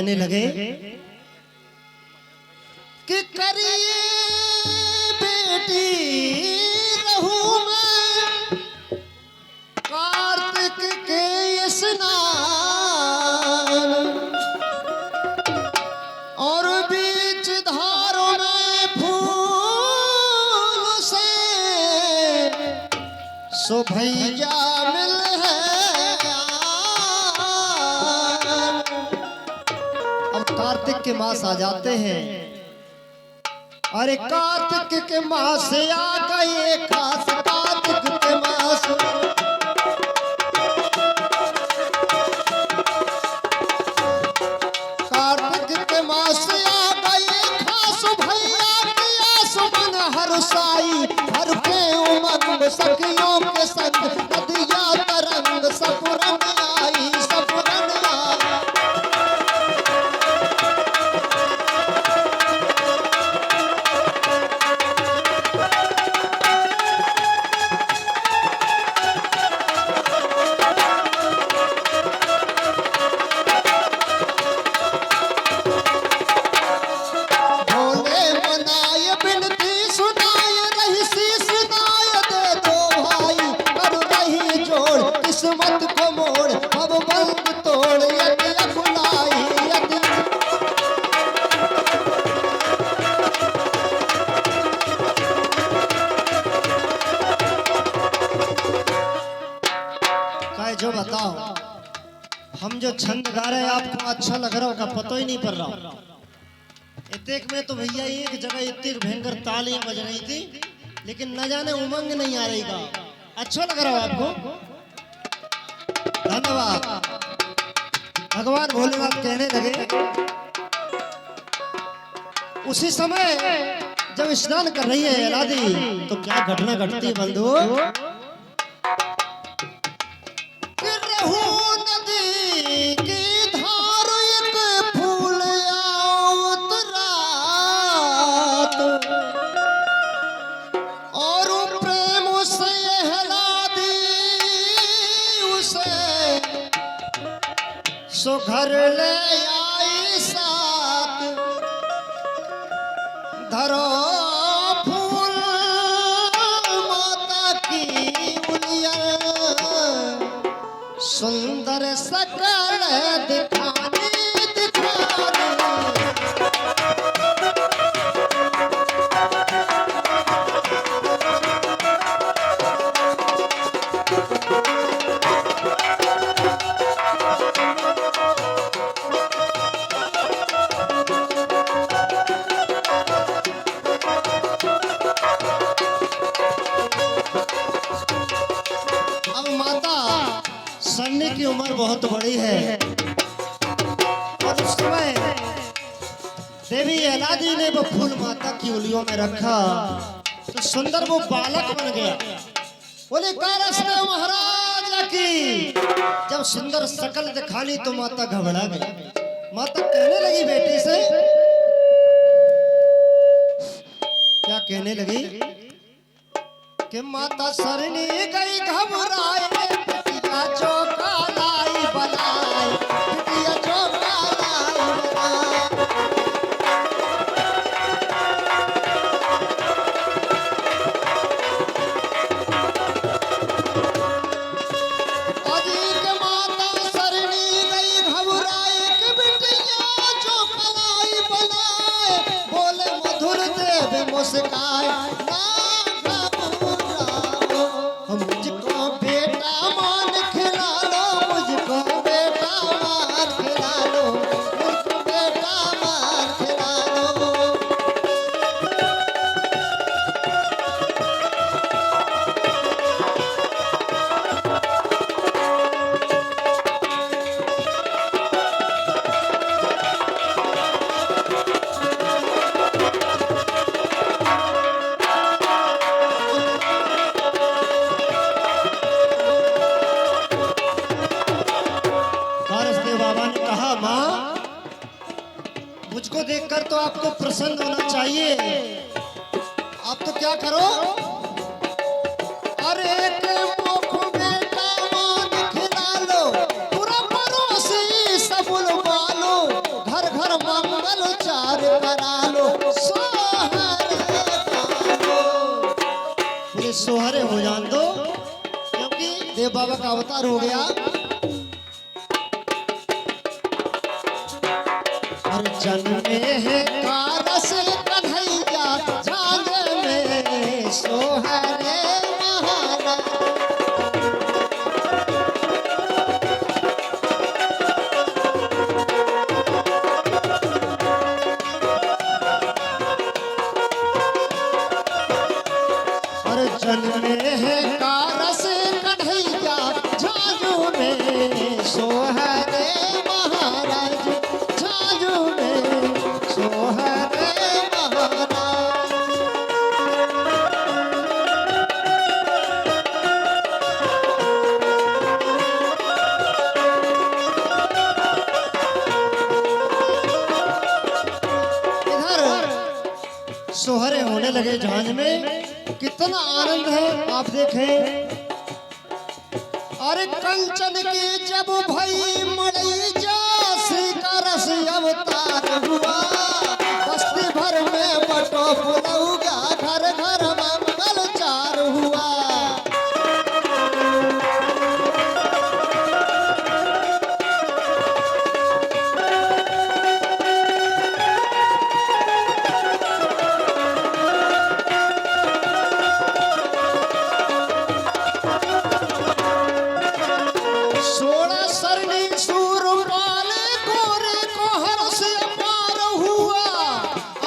कहने लगे कि करिए बेटी रहूं मैं कार्तिक के स्नान और बीच धारों में फूल से सो भैया मिल है। अब कार्तिक के मास आ जाते हैं। अरे कार्तिक के मास से आ गए खास कार्तिक के मास। कार्तिक के मास से आ गए खास भैया की आस मन हर साई हर के उमंग सखियों के संग नदिया तरंग सपुरन आई सपुरन आई। किस्मत को मोड़ अब बंद तोड़ यदि अकुलाई यदि काय जो बताओ हम जो छंद गा रहे हैं आपको अच्छा लग रहा होगा पता ही नहीं पड़ रहा। इतने में तो भैया एक जगह इतनी भयंकर तालियां बज रही थी लेकिन न जाने उमंग नहीं आ रही का। अच्छा लग रहा हो आपको? धन्यवाद। भगवान भोलेनाथ कहने लगे उसी समय जब स्नान कर रही है यलादी तो क्या घटना घटती है बंधु? नदी की धार एक फूल आवत रात और प्रेम से सो घर ले आई साथ धरो फूल माता की उलिया सुंदर सकल दिखाने दिखाने। सन्नी की उम्र बहुत बड़ी है और उस समय देवी यलादी ने वो फूल माता की उंगलियों में रखा तो सुंदर वो बालक बन गया। बोले कारस्ते महाराज की जब सुंदर शकल दिखाली तो माता घबरा गई। माता कहने लगी बेटी से क्या कहने लगी कि माता सरनी गई घबराए चौका लाई बनाई चौका लाई अधिक माता सरनी गई घबराई कि बिटिया चौका लाई बनाए बोले मधुर देव मुस्काए मुझको बेटा मान खिला लो मुझको बेटा मान खिला लो मुझको बेटा मान खिला लो। मुझको देखकर तो आपको प्रसन्न होना चाहिए। आप तो क्या करो अरे के मुख बेटा मान खिला लो पूरा पड़ोसी सब बालो घर देव बाबा का अवतार हो गया। और जन्मे है कारस कन्हैया झांझ में सोहरे महाराज। और जन्मे है कारस कन्हैया झांझ में सोहरे महाराज। झांझ में सोहरे महाराज। इधर सोहरे होने लगे झांझ में, कितना आनंद है आप देखें। अरे कंचन की जब भई मड़ई जा श्री का रस अवतार हुआ। बस्ती भर में बटो पुलौगा घर घर मंगल चार हुआ। सोलह सरनी सूरपाल गोरे को हर्ष अपार हुआ।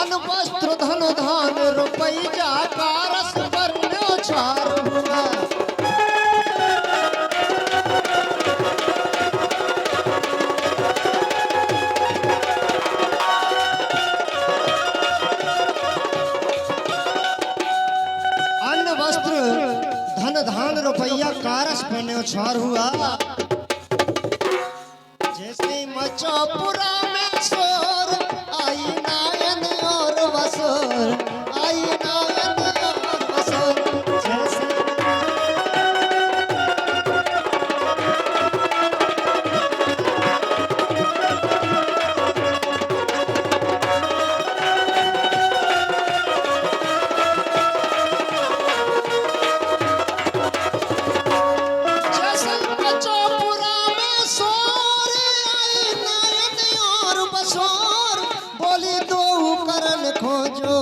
अन्न वस्त्र धन धान रुपैया का रस पर न्योछार हुआ। अन्न वस्त्र धन धान रुपैया का रस पर न्योछार हुआ। जैसे मचौपुरा में शोर आई नायन और वसोर। आई नायन और वसोर। जैसे जैसे मचौपुरा में शोर आई नायन और वसोर। बोली दो करण खोजो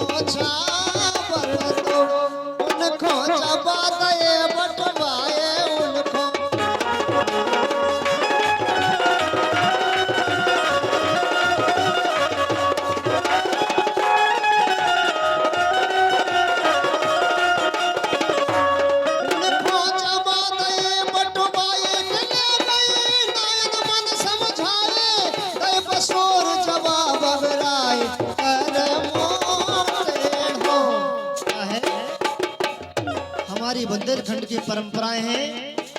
ओछा बर दो। उनको चबा दे बटवाए उनको। उनको चबा दे बटवाए ले गई नायन मन समझाए। गए बसोर जवाब बगराए कर मोते हो। क्या है? हमारी बुंदेलखंड की परंपराएं हैं।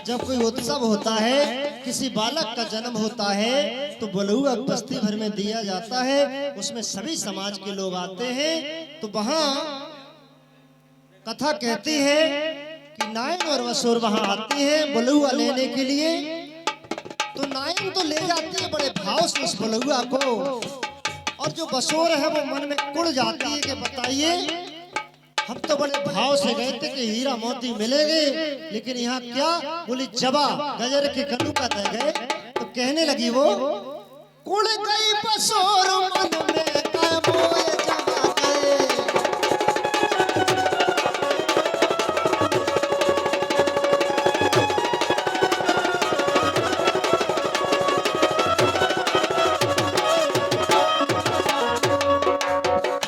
जब कोई उत्सव होता है, किसी बालक का जन्म होता है, तो बलुआ बस्ती भर में दिया जाता है। उसमें सभी समाज के लोग आते हैं। तो वहां कथा कहती है कि नायन और वसोर वहां आती है बलुआ लेने के लिए। तो नायन तो ले जाती है बड़े भाव से उस बलुआ को। और जो बसोर है वो मन में कुड़ जाती है कि बताइए, हम तो बड़े भाव से गए थे कि हीरा मोती मिलेंगे, लेकिन यहाँ क्या। बोली जबा गजर के कनु का तय गए। तो कहने लगी वो, कुड़ गई बसोर मन में मोए जबा गए।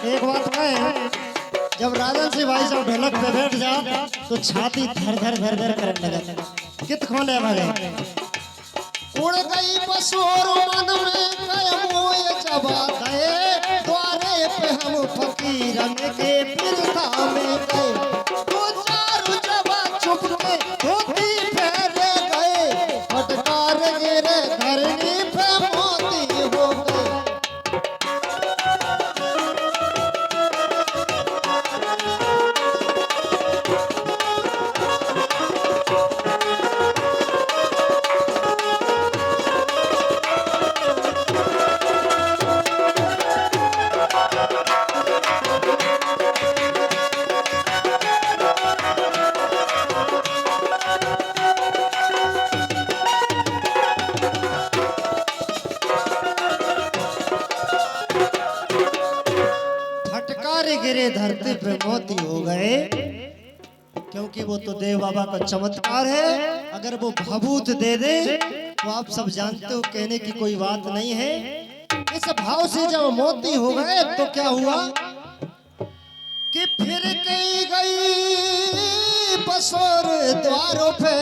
एक बात है, जब राजन से भाई साहब ढोलक पे बैठ जा तो छाती धर धर धर धर करने लगता। कित खोले भले उड़ गई बसोर मन में कय मोए जबा गए। द्वारे पे हम फकीरन के पिरता में गए। दो चार जबा चुप के धोती फेरे गए। फटकार गिरे धरनी पे मोती हो गए। क्योंकि वो तो देव बाबा का चमत्कार है। अगर वो भभूत दे दे तो आप सब जानते हो, कहने की कोई बात नहीं है। इस भाव से जब मोती हो गए तो क्या हुआ कि फिर कई गई बसोर द्वारों पे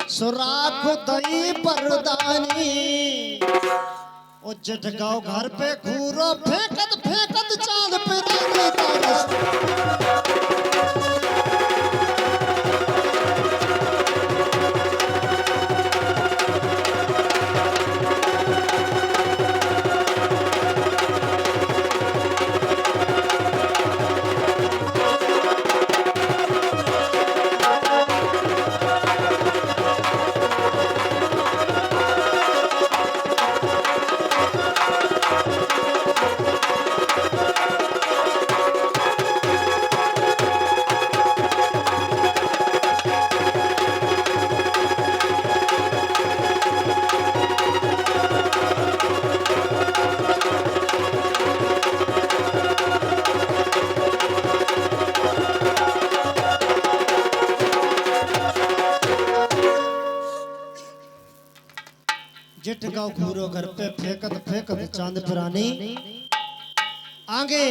सुराख दई परदानी। ओ जटगांव घर पे घूरो फेंकत फेंकत चांद पे रानी तारस। जटगांव घूरो घर पे फेंकत फेंकत चांद पे रानी। आगे